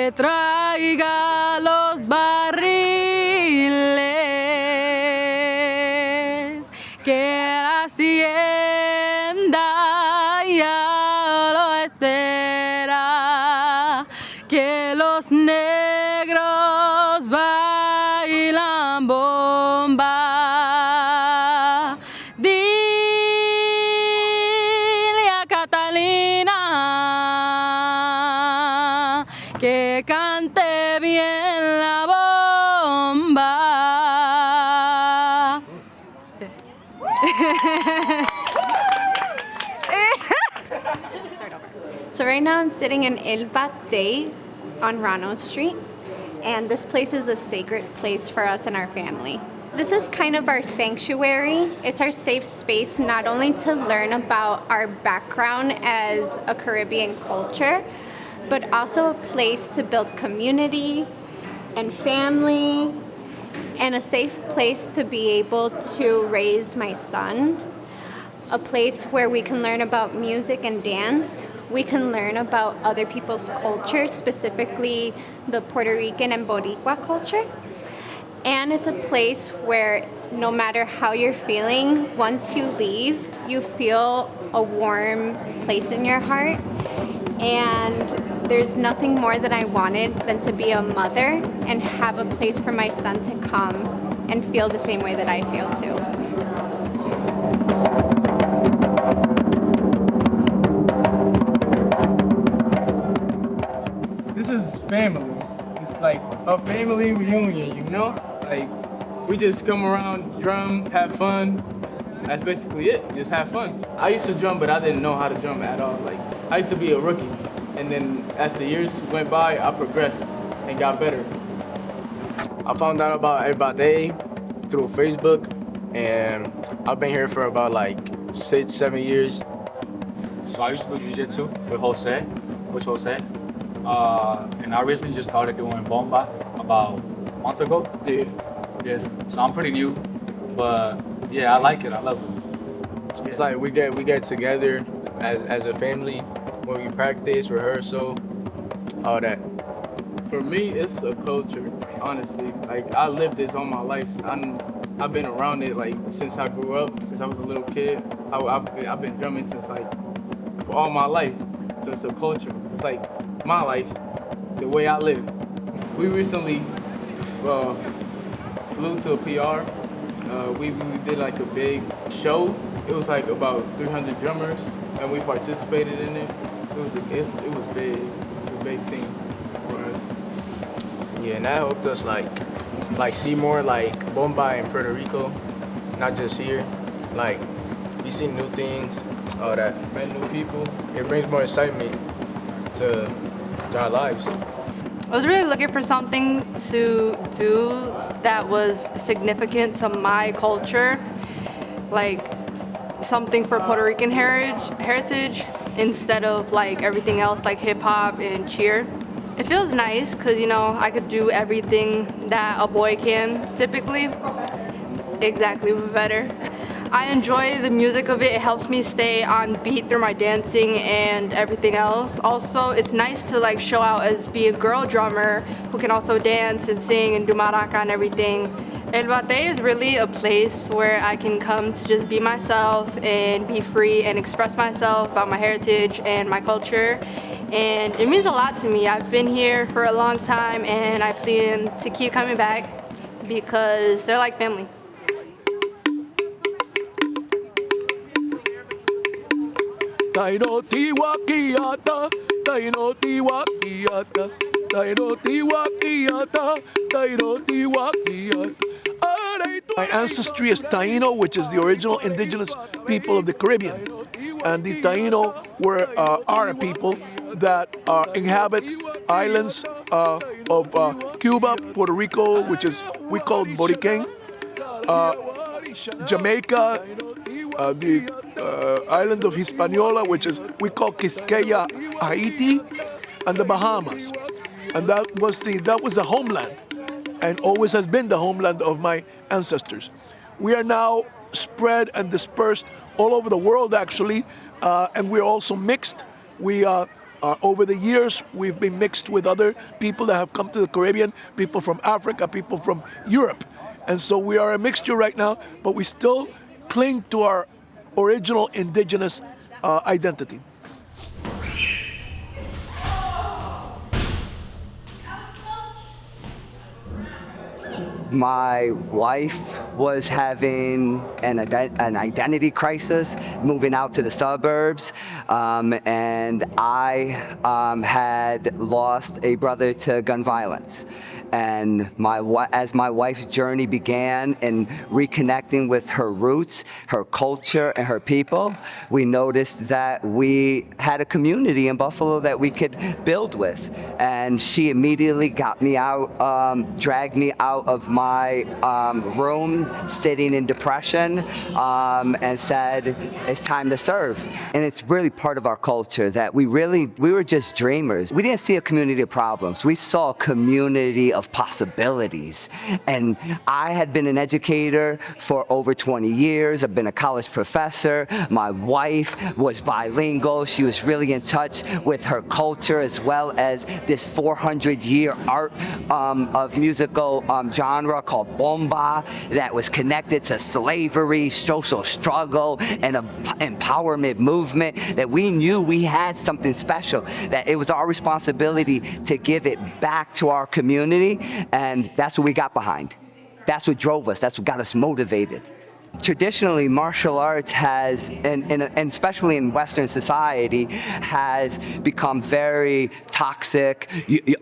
que traiga los barriles, que la hacienda ya lo espera, que los negros bailan bomba. Dile a Catalina que cante bien la bomba. So right now I'm sitting in El Bate on Rano Street, and this place is a sacred place for us and our family. This is kind of our sanctuary. It's our safe space not only to learn about our background as a Caribbean culture, but also a place to build community and family, and a safe place to be able to raise my son. A place where we can learn about music and dance. We can learn about other people's culture, specifically the Puerto Rican and Boricua culture. And it's a place where no matter how you're feeling, once you leave, you feel a warm place in your heart. And there's nothing more that I wanted than to be a mother and have a place for my son to come and feel the same way that I feel too. This is family. It's like a family reunion, you know? Like, we just come around, drum, have fun. That's basically it, just have fun. I used to drum, but I didn't know how to drum at all. Like, I used to be a rookie. And then as the years went by, I progressed and got better. I found out about El Bate through Facebook, and I've been here for about like 6-7 years. So I used to do jiu-jitsu with Jose. And I recently just started doing bomba about a month ago. Yeah. So I'm pretty new, but yeah, I like it. I love it. It's like we get together as a family when we practice, rehearsal, all that. For me, it's a culture, honestly. Like, I lived this all my life. I've been around it, like, since I grew up, since I was a little kid. I've been drumming since, like, for all my life. So it's a culture. It's like my life, the way I live. We recently flew to a PR. We did, like, a big show. It was, like, about 300 drummers, and we participated in it. It was big. It was a big thing for us. Yeah, and that helped us like see more like bomba in Puerto Rico, not just here. Like, we see new things, all that. Met new people. It brings more excitement to our lives. I was really looking for something to do that was significant to my culture, like something for Puerto Rican heritage instead of like everything else like hip hop and cheer. It feels nice because, you know, I could do everything that a boy can typically. Exactly, better. I enjoy the music of it. It helps me stay on beat through my dancing and everything else. Also, it's nice to like show out as be a girl drummer who can also dance and sing and do maraca and everything. El Bate is really a place where I can come to just be myself and be free and express myself about my heritage and my culture. And it means a lot to me. I've been here for a long time and I plan to keep coming back because they're like family. Taino tiwakiata, taino tiwakiata, taino tiwakiata, taino tiwakiata. My ancestry is Taino, which is the original indigenous people of the Caribbean. And the Taino are a people that inhabit islands of Cuba, Puerto Rico, which is we call Boriquen, Jamaica, the island of Hispaniola, which is we call Quisqueya, Haiti, and the Bahamas. And that was the homeland, and always has been the homeland of my ancestors. We are now spread and dispersed all over the world, actually, and we're also mixed. We Over the years, we've been mixed with other people that have come to the Caribbean, people from Africa, people from Europe. And so we are a mixture right now, but we still cling to our original indigenous identity. My wife was having an identity crisis, moving out to the suburbs, and I had lost a brother to gun violence. And as my wife's journey began in reconnecting with her roots, her culture, and her people, we noticed that we had a community in Buffalo that we could build with. And she immediately got me out, dragged me out of my room, sitting in depression, and said, it's time to serve. And it's really part of our culture that we were just dreamers. We didn't see a community of problems. We saw a community of possibilities. And I had been an educator for over 20 years. I've been a college professor. My wife was bilingual. She was really in touch with her culture as well as this 400-year art of musical genre called bomba that was connected to slavery, social struggle, and an empowerment movement, that we knew we had something special, that it was our responsibility to give it back to our community. And that's what we got behind. That's what drove us. That's what got us motivated. Traditionally, martial arts has, and especially in Western society, has become very toxic.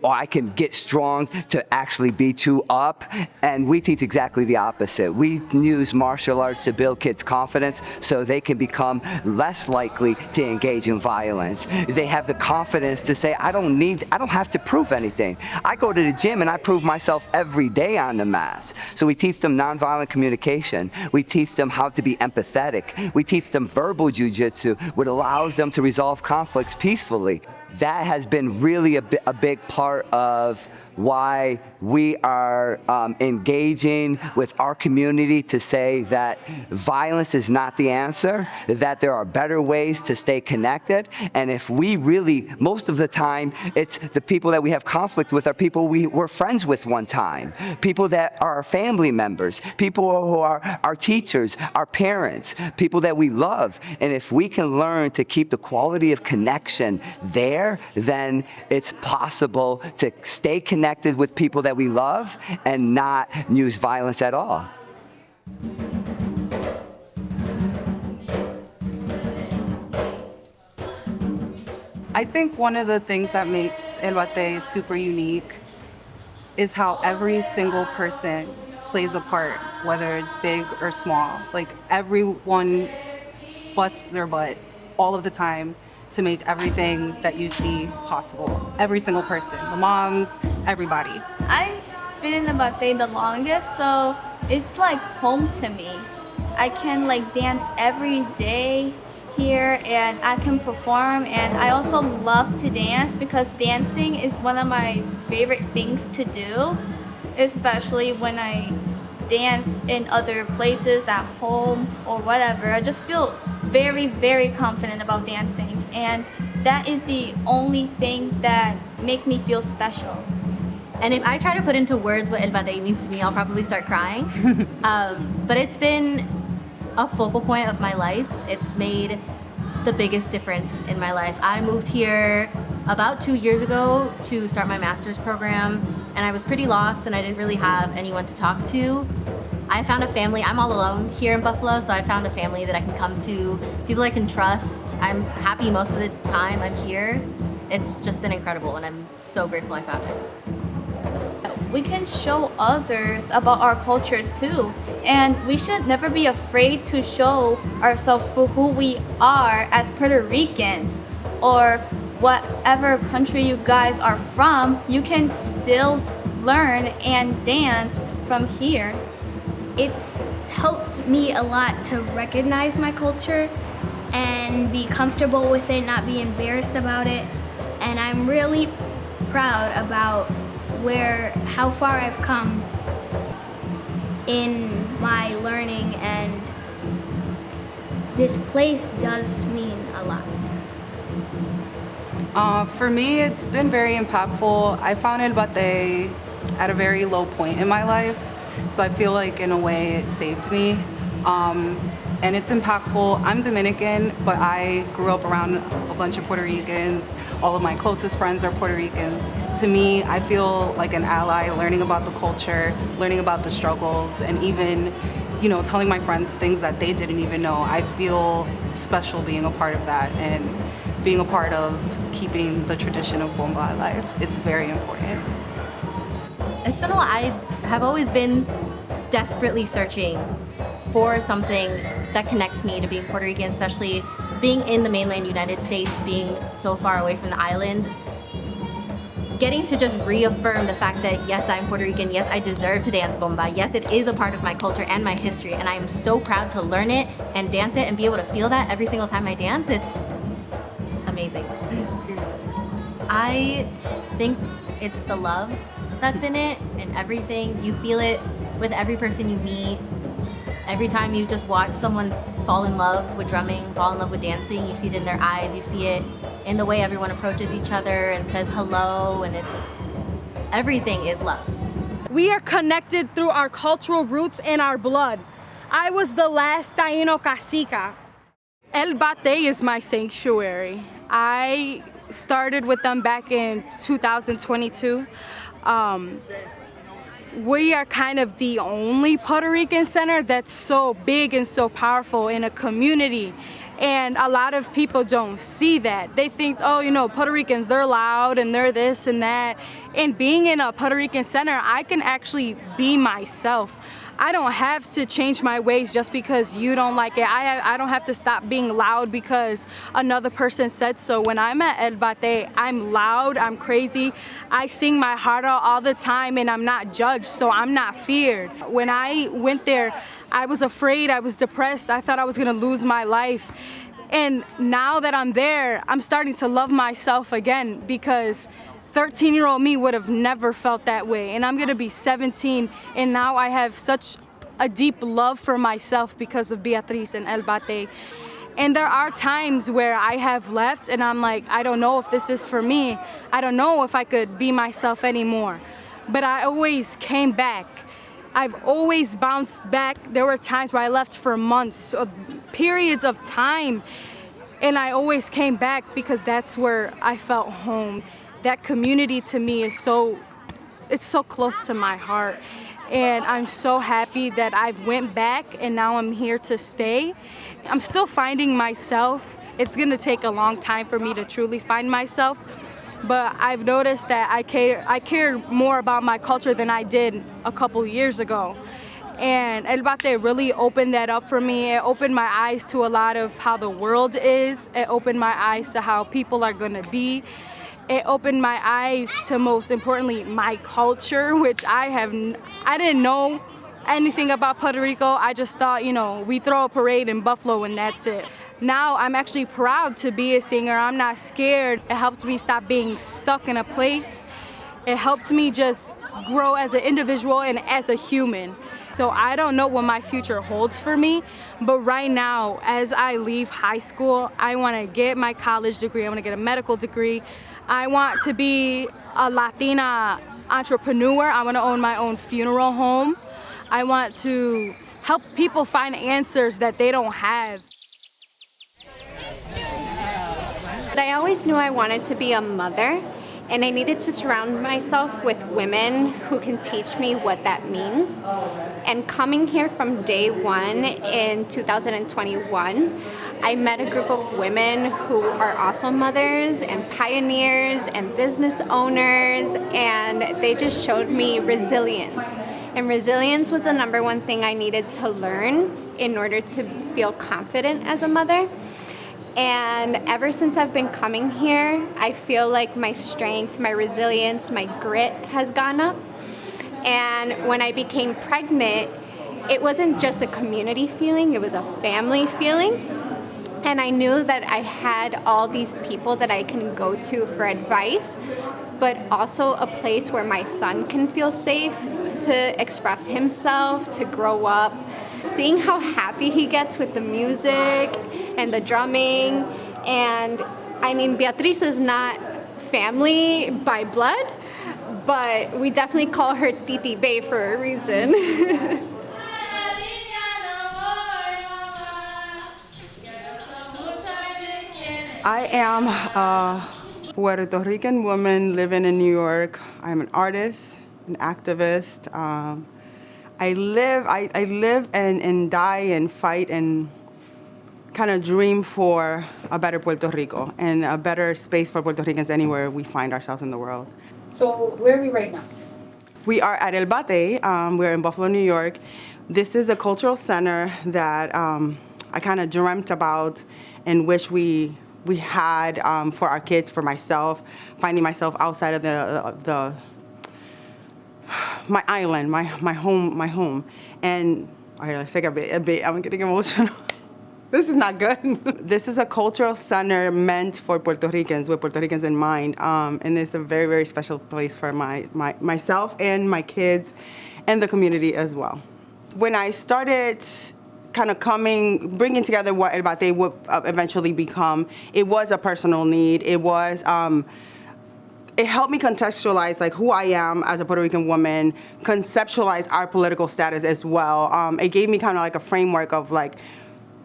I can get strong to actually beat you up. And we teach exactly the opposite. We use martial arts to build kids' confidence so they can become less likely to engage in violence. They have the confidence to say, I don't have to prove anything. I go to the gym and I prove myself every day on the mats. So we teach them nonviolent communication. We teach them how to be empathetic. We teach them verbal jujitsu, which allows them to resolve conflicts peacefully. That has been really a big part of why we are engaging with our community to say that violence is not the answer, that there are better ways to stay connected. And if we really, most of the time, it's the people that we have conflict with are people we were friends with one time, people that are our family members, people who are our teachers, our parents, people that we love. And if we can learn to keep the quality of connection there, then it's possible to stay connected with people that we love and not use violence at all. I think one of the things that makes El Bate super unique is how every single person plays a part, whether it's big or small. Like, everyone busts their butt all of the time to make everything that you see possible. Every single person, the moms, everybody. I've been in the buffet the longest, so it's like home to me. I can dance every day here, and I can perform, and I also love to dance because dancing is one of my favorite things to do, especially when I dance in other places, at home or whatever. I just feel very, very confident about dancing, and that is the only thing that makes me feel special. And if I try to put into words what El Bate means to me, I'll probably start crying. But it's been a focal point of my life. It's made the biggest difference in my life. I moved here about 2 years ago to start my master's program, and I was pretty lost and I didn't really have anyone to talk to. I found a family. I'm all alone here in Buffalo, so I found a family that I can come to, people I can trust. I'm happy most of the time I'm here. It's just been incredible, and I'm so grateful I found it. We can show others about our cultures too, and we should never be afraid to show ourselves for who we are as Puerto Ricans, or whatever country you guys are from. You can still learn and dance from here. It's helped me a lot to recognize my culture and be comfortable with it, not be embarrassed about it. And I'm really proud about how far I've come in my learning, and this place does mean a lot. For me, it's been very impactful. I found El Bate at a very low point in my life, so I feel like in a way it saved me. And it's impactful. I'm Dominican, but I grew up around a bunch of Puerto Ricans. All of my closest friends are Puerto Ricans. To me, I feel like an ally, learning about the culture, learning about the struggles, and even, telling my friends things that they didn't even know. I feel special being a part of that and being a part of keeping the tradition of bomba alive. It's very important. It's been a lot. I have always been desperately searching for something that connects me to being Puerto Rican, especially being in the mainland United States, being so far away from the island. Getting to just reaffirm the fact that yes, I'm Puerto Rican, yes, I deserve to dance bomba, yes, it is a part of my culture and my history, and I am so proud to learn it and dance it and be able to feel that every single time I dance. It's amazing. I think it's the love that's in it and everything. You feel it with every person you meet. Every time you just watch someone fall in love with drumming, fall in love with dancing, you see it in their eyes, you see it in the way everyone approaches each other and says hello, and everything is love. We are connected through our cultural roots and our blood. I was the last Taino cacica. El Bate is my sanctuary. I started with them back in 2022. We are kind of the only Puerto Rican center that's so big and so powerful in a community. And a lot of people don't see that. They think, Puerto Ricans, they're loud and they're this and that. And being in a Puerto Rican center, I can actually be myself. I don't have to change my ways just because you don't like it. I don't have to stop being loud because another person said so. When I'm at El Bate, I'm loud, I'm crazy. I sing my heart out all the time and I'm not judged, so I'm not feared. When I went there, I was afraid, I was depressed, I thought I was gonna lose my life. And now that I'm there, I'm starting to love myself again because 13-year-old me would have never felt that way. And I'm gonna be 17, and now I have such a deep love for myself because of Beatriz and El Bate. And there are times where I have left and I'm like, I don't know if this is for me. I don't know if I could be myself anymore. But I always came back. I've always bounced back. There were times where I left for months, periods of time, and I always came back because that's where I felt home. That community to me is it's so close to my heart. And I'm so happy that I've went back and now I'm here to stay. I'm still finding myself. It's gonna take a long time for me to truly find myself, but I've noticed that I care more about my culture than I did a couple years ago. And El Bate really opened that up for me. It opened my eyes to a lot of how the world is. It opened my eyes to how people are gonna be. It opened my eyes to, most importantly, my culture, which I didn't know anything about Puerto Rico. I just thought, we throw a parade in Buffalo and that's it. Now I'm actually proud to be a singer. I'm not scared. It helped me stop being stuck in a place. It helped me just grow as an individual and as a human. So I don't know what my future holds for me, but right now, as I leave high school, I want to get my college degree. I want to get a medical degree. I want to be a Latina entrepreneur. I want to own my own funeral home. I want to help people find answers that they don't have. But I always knew I wanted to be a mother, and I needed to surround myself with women who can teach me what that means. And coming here from day one in 2021, I met a group of women who are also mothers and pioneers and business owners, and they just showed me resilience. And resilience was the number one thing I needed to learn in order to feel confident as a mother. And ever since I've been coming here, I feel like my strength, my resilience, my grit has gone up. And when I became pregnant, it wasn't just a community feeling, it was a family feeling. And I knew that I had all these people that I can go to for advice, but also a place where my son can feel safe to express himself, to grow up. Seeing how happy he gets with the music and the drumming, and I mean, Beatriz is not family by blood, but we definitely call her Titi Bay for a reason. I am a Puerto Rican woman living in New York. I'm an artist, an activist. I live and die and fight and kind of dream for a better Puerto Rico and a better space for Puerto Ricans anywhere we find ourselves in the world. So where are we right now? We are at El Bate. We're in Buffalo, New York. This is a cultural center that I kind of dreamt about and wish we had for our kids, for myself, finding myself outside of the my island, my home. And all right, let's take a bit. I'm getting emotional. This is not good. This is a cultural center meant for Puerto Ricans, with Puerto Ricans in mind. And it's a very, very special place for myself and my kids and the community as well. When I started kind of bringing together what El Bate would eventually become, it was a personal need. It was, it helped me contextualize like who I am as a Puerto Rican woman, conceptualize our political status as well. It gave me kind of like a framework of like,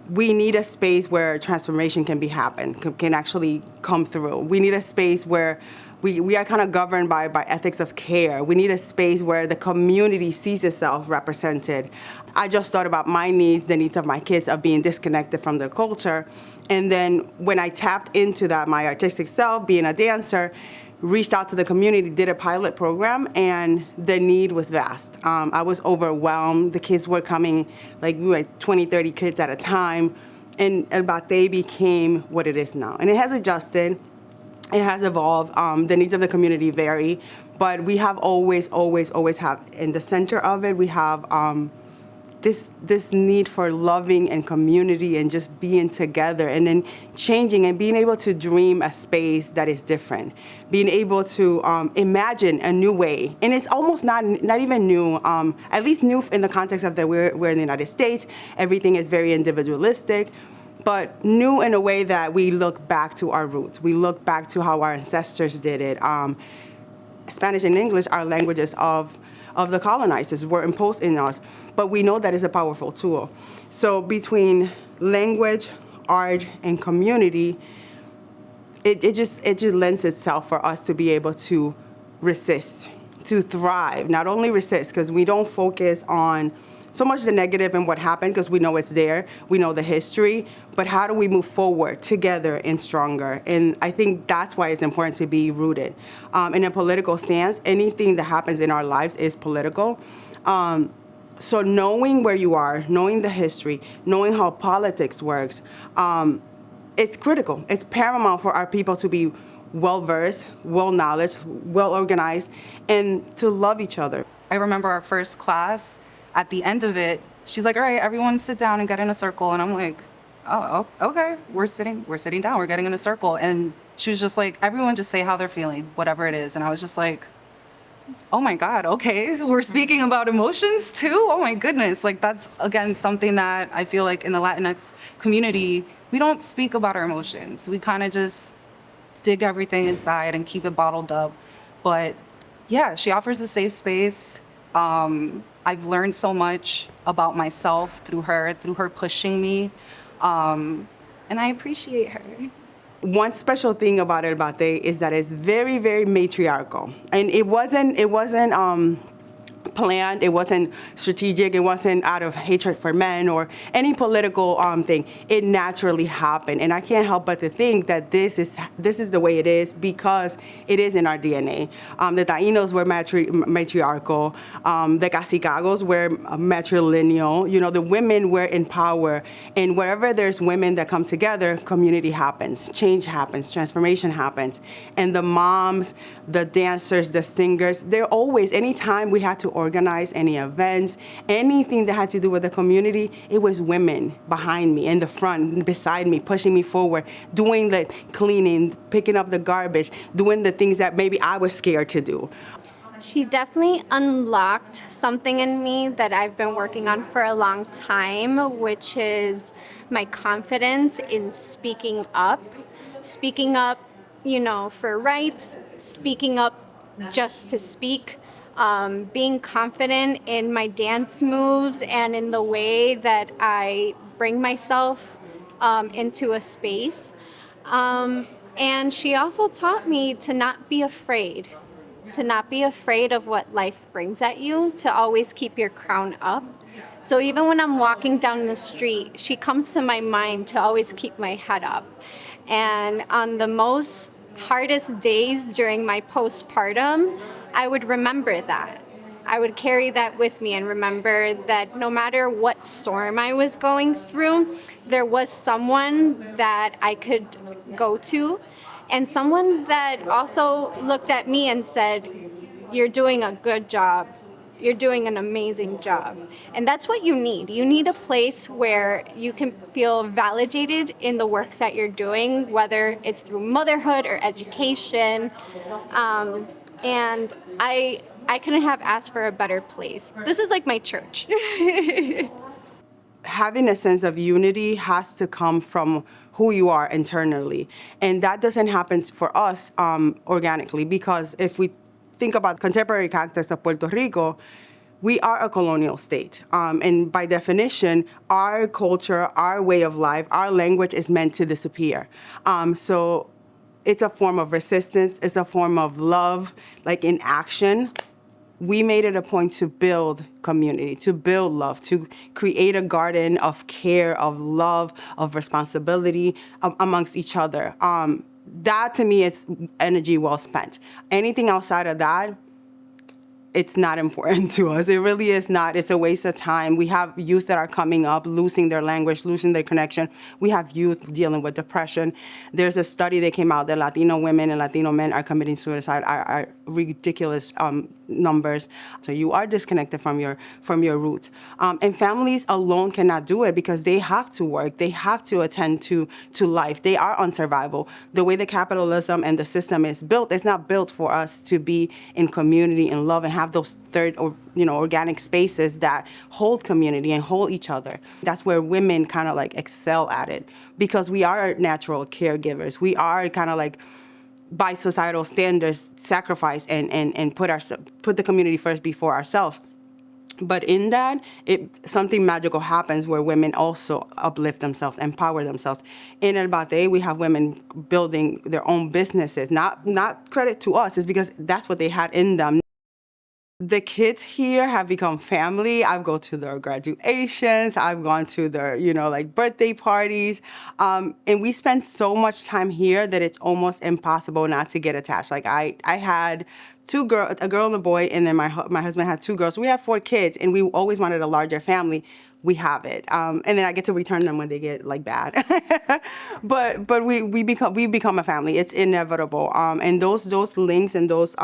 we need a space where transformation can can actually come through. We need a space where we are kind of governed by ethics of care. We need a space where the community sees itself represented. I just thought about my needs, the needs of my kids, of being disconnected from their culture. And then when I tapped into that, my artistic self, being a dancer, reached out to the community, did a pilot program, and the need was vast. I was overwhelmed. The kids were coming, like we were 20, 30 kids at a time, and El Bate became what it is now. And it has adjusted, it has evolved. The needs of the community vary, but we have always have, in the center of it, we have this need for loving and community and just being together and then changing and being able to dream a space that is different, being able to imagine a new way. And it's almost not even new, at least new in the context of that we're in the United States. Everything is very individualistic, but new in a way that we look back to our roots. We look back to how our ancestors did it. Spanish and English are languages of the colonizers, were imposed in us, but we know that is a powerful tool. So between language, art, and community, it just lends itself for us to be able to resist, to thrive. Not only resist, because we don't focus on so much the negative and what happened, because we know it's there, we know the history, but how do we move forward together and stronger? And I think that's why it's important to be rooted. In a political stance, anything that happens in our lives is political. So knowing where you are, knowing the history, knowing how politics works, it's critical. It's paramount for our people to be well-versed, well-knowledge, well-organized, and to love each other. I remember our first class. At the end of it, she's like, all right, everyone sit down and get in a circle. And I'm like, oh, okay. We're sitting down, we're getting in a circle. And she was just like, everyone just say how they're feeling, whatever it is. And I was just like, oh my God, okay. We're speaking about emotions too? Oh my goodness. Like that's, again, something that I feel like in the Latinx community, we don't speak about our emotions. We kind of just dig everything inside and keep it bottled up. But yeah, she offers a safe space. I've learned so much about myself through her pushing me, and I appreciate her. One special thing about El Bate is that it's very, very matriarchal, and it wasn't planned, it wasn't strategic, it wasn't out of hatred for men or any political thing. It naturally happened, and I can't help but to think that this is the way it is because it is in our DNA. The Taínos were matriarchal, the Cacicagos were matrilineal. You know, the women were in power, and wherever there's women that come together, community happens, change happens, transformation happens. And the moms, the dancers, the singers, they're always, anytime we had to organize any events, anything that had to do with the community, it was women behind me, in the front, beside me, pushing me forward, doing the cleaning, picking up the garbage, doing the things that maybe I was scared to do. She definitely unlocked something in me that I've been working on for a long time, which is my confidence in speaking up speaking up, for rights, speaking up just to speak, being confident in my dance moves and in the way that I bring myself into a space. And she also taught me to not be afraid, of what life brings at you, to always keep your crown up. So even when I'm walking down the street, she comes to my mind to always keep my head up. And on the most hardest days during my postpartum, I would remember that. I would carry that with me and remember that no matter what storm I was going through, there was someone that I could go to, and someone that also looked at me and said, "You're doing a good job. You're doing an amazing job." And that's what you need. You need a place where you can feel validated in the work that you're doing, whether it's through motherhood or education. And I couldn't have asked for a better place. This is like my church. Having a sense of unity has to come from who you are internally. And that doesn't happen for us organically, because if we think about contemporary context of Puerto Rico, we are a colonial state. And by definition, our culture, our way of life, our language is meant to disappear. So it's a form of resistance, it's a form of love, like in action. We made it a point to build community, to build love, to create a garden of care, of love, of responsibility amongst each other. That to me is energy well spent. Anything outside of that, it's not important to us. It really is not. It's a waste of time. We have youth that are coming up, losing their language, losing their connection. We have youth dealing with depression. There's a study that came out that Latino women and Latino men are committing suicide, are ridiculous numbers. So you are disconnected from your roots. And families alone cannot do it because they have to work. They have to attend to life. They are on survival. The way the capitalism and the system is built, it's not built for us to be in community and love and have those organic spaces that hold community and hold each other. That's where women kind of like excel at it, because we are natural caregivers. We are kind of like, by societal standards, sacrifice and put the community first before ourselves. But in that, something magical happens where women also uplift themselves, empower themselves. In El Bate, we have women building their own businesses. Not credit to us, it's because that's what they had in them. The kids here have become family. I've gone to their graduations. I've gone to their, birthday parties. And we spend so much time here that it's almost impossible not to get attached. Like I had two girls, a girl and a boy, and then my husband had two girls. So we have 4 kids, and we always wanted a larger family. We have it, and then I get to return them when they get like bad. but we become a family. It's inevitable, and those links and those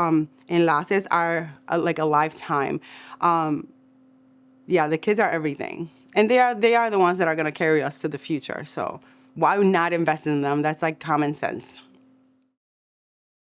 enlaces are like a lifetime. The kids are everything, and they are the ones that are gonna carry us to the future. So why not invest in them? That's like common sense.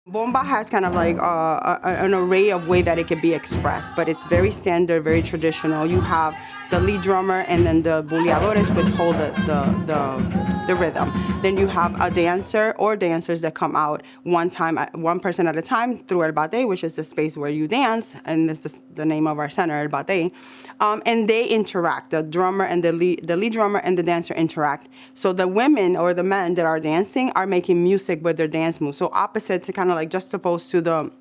Bomba has kind of like an array of way that it can be expressed, but it's very standard, very traditional. You have the lead drummer and then the buleadores, which hold the rhythm. Then you have a dancer or dancers that come out one person at a time through El Bate, which is the space where you dance, and this is the name of our center, El Bate. And they interact. The drummer and the lead drummer and the dancer interact. So the women or the men that are dancing are making music with their dance moves. So opposite to kind of like juxtaposed to the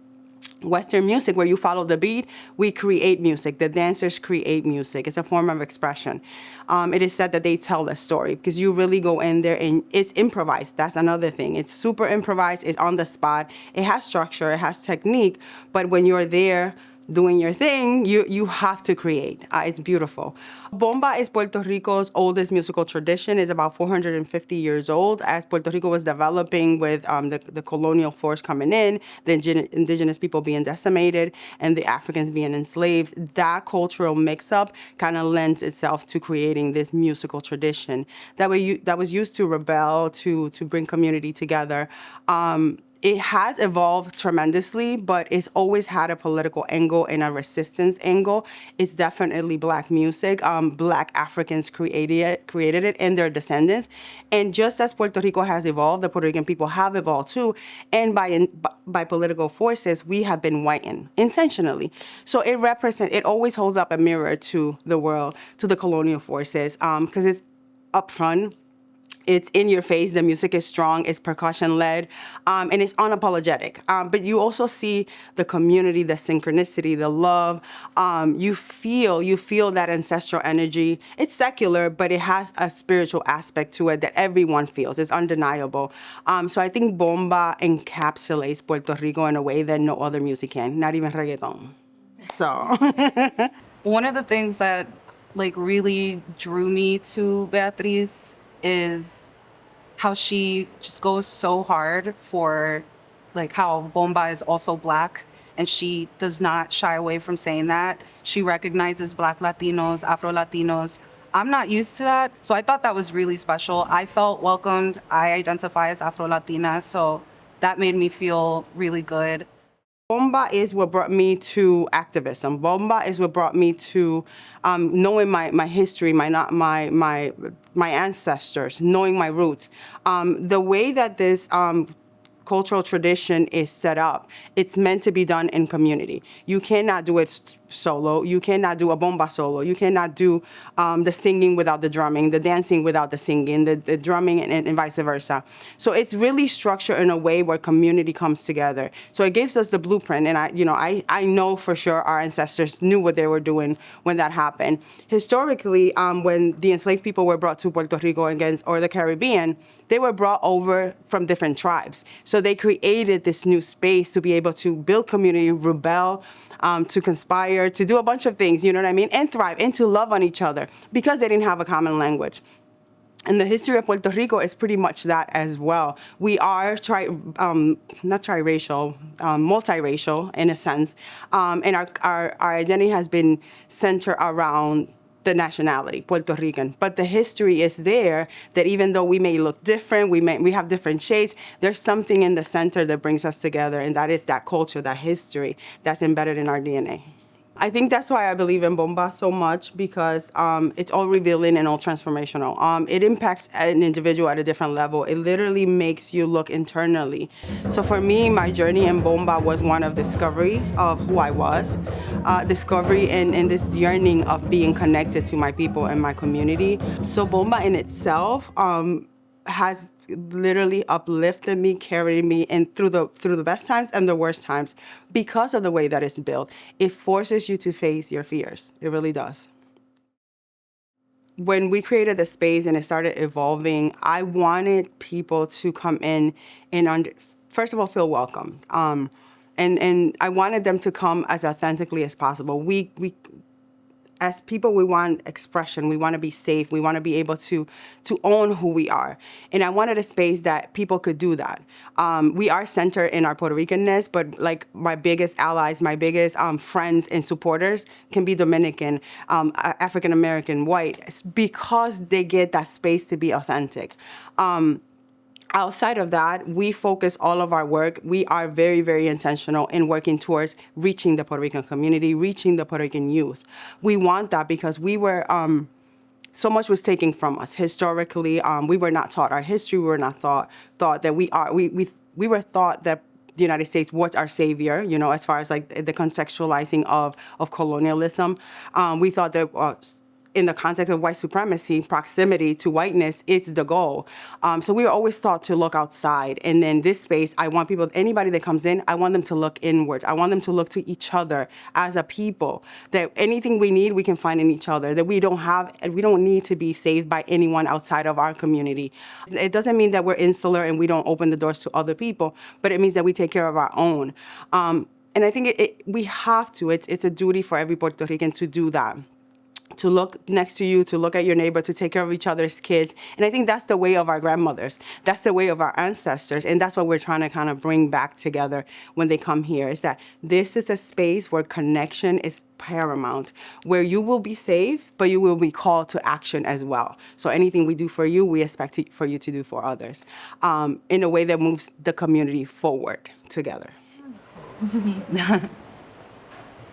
Western music where you follow the beat, we create music. The dancers create music. It's a form of expression. It is said that they tell a story because you really go in there and it's improvised. That's another thing. It's super improvised. It's on the spot. It has structure. It has technique. But when you're there doing your thing, you have to create. It's beautiful. Bomba is Puerto Rico's oldest musical tradition. It's about 450 years old. As Puerto Rico was developing with the colonial force coming in, the indigenous people being decimated, and the Africans being enslaved, that cultural mix-up kind of lends itself to creating this musical tradition that was used to rebel, to bring community together. it has evolved tremendously, but it's always had a political angle and a resistance angle. It's definitely Black music. Black Africans created it and their descendants. And just as Puerto Rico has evolved, the Puerto Rican people have evolved too. And by political forces, we have been whitened intentionally. So it always holds up a mirror to the world, to the colonial forces, because it's upfront. It's in your face. The music is strong. It's percussion led, and it's unapologetic. But you also see the community, the synchronicity, the love. You feel that ancestral energy. It's secular, but it has a spiritual aspect to it that everyone feels. It's undeniable. So I think bomba encapsulates Puerto Rico in a way that no other music can. Not even reggaeton. So One of the things that really drew me to Beatriz is how she just goes so hard for how bomba is also Black, and she does not shy away from saying that. She recognizes Black Latinos, Afro Latinos. I'm not used to that, so I thought that was really special. I felt welcomed. I identify as Afro Latina, so that made me feel really good. Bomba is what brought me to activism. Bomba is what brought me to knowing my history, my ancestors, knowing my roots. The way that this cultural tradition is set up, it's meant to be done in community. You cannot do it solo. You cannot do a bomba solo. You cannot do the singing without the drumming, the dancing without the singing, the drumming, and vice versa. So it's really structured in a way where community comes together. So it gives us the blueprint, and I know for sure our ancestors knew what they were doing when that happened. Historically, when the enslaved people were brought to Puerto Rico or the Caribbean, they were brought over from different tribes. So they created this new space to be able to build community, rebel, to conspire, to do a bunch of things, you know what I mean? And thrive, and to love on each other because they didn't have a common language. And the history of Puerto Rico is pretty much that as well. We are not triracial, multiracial in a sense. And our identity has been centered around the nationality, Puerto Rican. But the history is there that even though we may look different, we have different shades, there's something in the center that brings us together, and that is that culture, that history that's embedded in our DNA. I think that's why I believe in bomba so much, because it's all revealing and all transformational. It impacts an individual at a different level. It literally makes you look internally. So for me, my journey in bomba was one of discovery of who I was, discovery and this yearning of being connected to my people and my community. So bomba in itself has literally uplifted me, carried me, and through the best times and the worst times, because of the way that it's built. It forces you to face your fears. It really does. When we created the space and it started evolving, I wanted people to come in and first of all, feel welcome. And I wanted them to come as authentically as possible. We as people, we want expression. We want to be safe. We want to be able to own who we are. And I wanted a space that people could do that. We are centered in our Puerto Ricanness, but like my biggest allies, my biggest friends and supporters can be Dominican, African American, white, because they get that space to be authentic. Outside of that, we focus all of our work. We are very, very intentional in working towards reaching the Puerto Rican community, reaching the Puerto Rican youth. We want that because we were, so much was taken from us. Historically, we were not taught our history. We were not thought that we were taught that the United States was our savior, as far as like the contextualizing of colonialism. We thought that in the context of white supremacy, proximity to whiteness, it's the goal. So we were always taught to look outside. And in this space, I want people, anybody that comes in, I want them to look inwards. I want them to look to each other as a people, that anything we need, we can find in each other, that we don't need to be saved by anyone outside of our community. It doesn't mean that we're insular and we don't open the doors to other people, but it means that we take care of our own. And I think we have to, it's a duty for every Puerto Rican to do that. to look next to you, to look at your neighbor, to take care of each other's kids. And I think that's the way of our grandmothers. That's the way of our ancestors. And that's what we're trying to kind of bring back together when they come here, is that this is a space where connection is paramount, where you will be safe, but you will be called to action as well. So anything we do for you, we expect for you to do for others, in a way that moves the community forward together.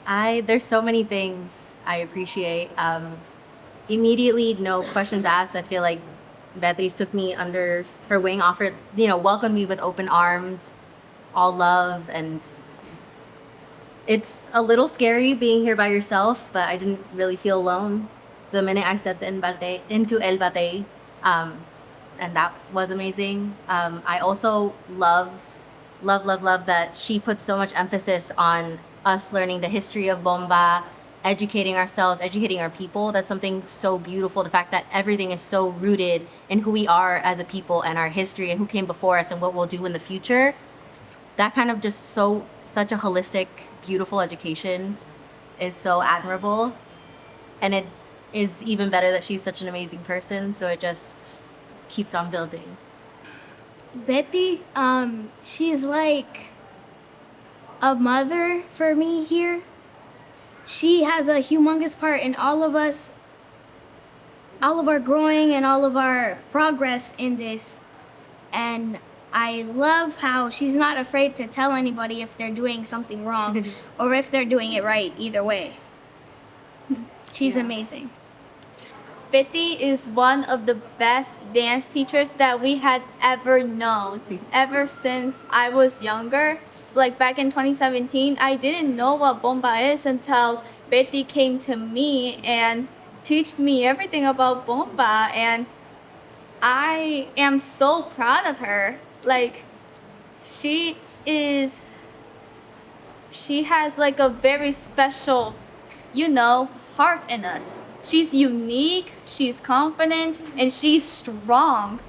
There's so many things I appreciate. Immediately, no questions asked. I feel like Beatriz took me under her wing, offered, welcomed me with open arms, all love, and it's a little scary being here by yourself, but I didn't really feel alone the minute I stepped into El Batey, and that was amazing. I also love that she put so much emphasis on us learning the history of bomba, educating ourselves, educating our people. That's something so beautiful. The fact that everything is so rooted in who we are as a people and our history and who came before us and what we'll do in the future. That kind of just such a holistic, beautiful education is so admirable. And it is even better that she's such an amazing person. So it just keeps on building. Betty, she's like a mother for me here. She has a humongous part in all of us, all of our growing and all of our progress in this. And I love how she's not afraid to tell anybody if they're doing something wrong or if they're doing it right, either way. She's amazing. Betty is one of the best dance teachers that we had ever known. Ever since I was younger, like back in 2017, I didn't know what bomba is until Betty came to me and taught me everything about bomba, and I am so proud of her. Like, she has like a very special, heart in us. She's unique, she's confident, and she's strong.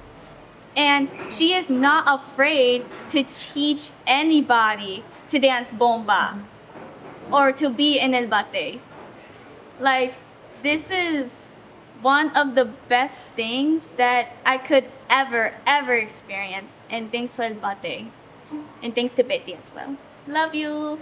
And she is not afraid to teach anybody to dance bomba or to be in El Batey. Like, this is one of the best things that I could ever experience. And thanks to El Batey. And thanks to Betty as well. Love you.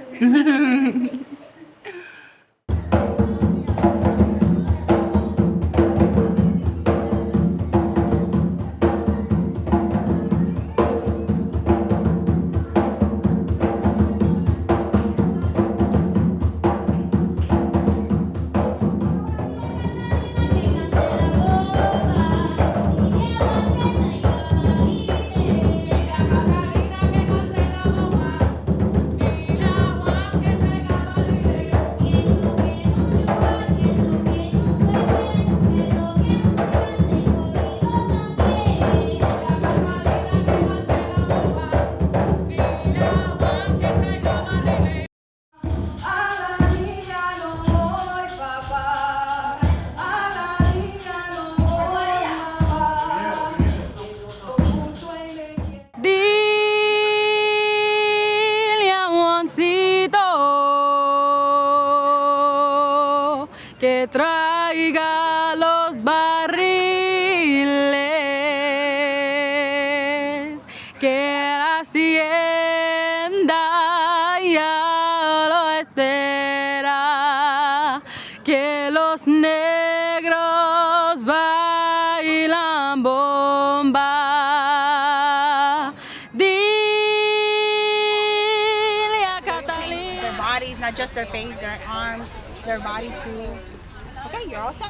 Que traiga los barriles, que la hacienda ya lo espera, que los negros bailan bomba. Dile a Catalina. Their bodies, not just their face, their arms, their body too. Okay, you're all set.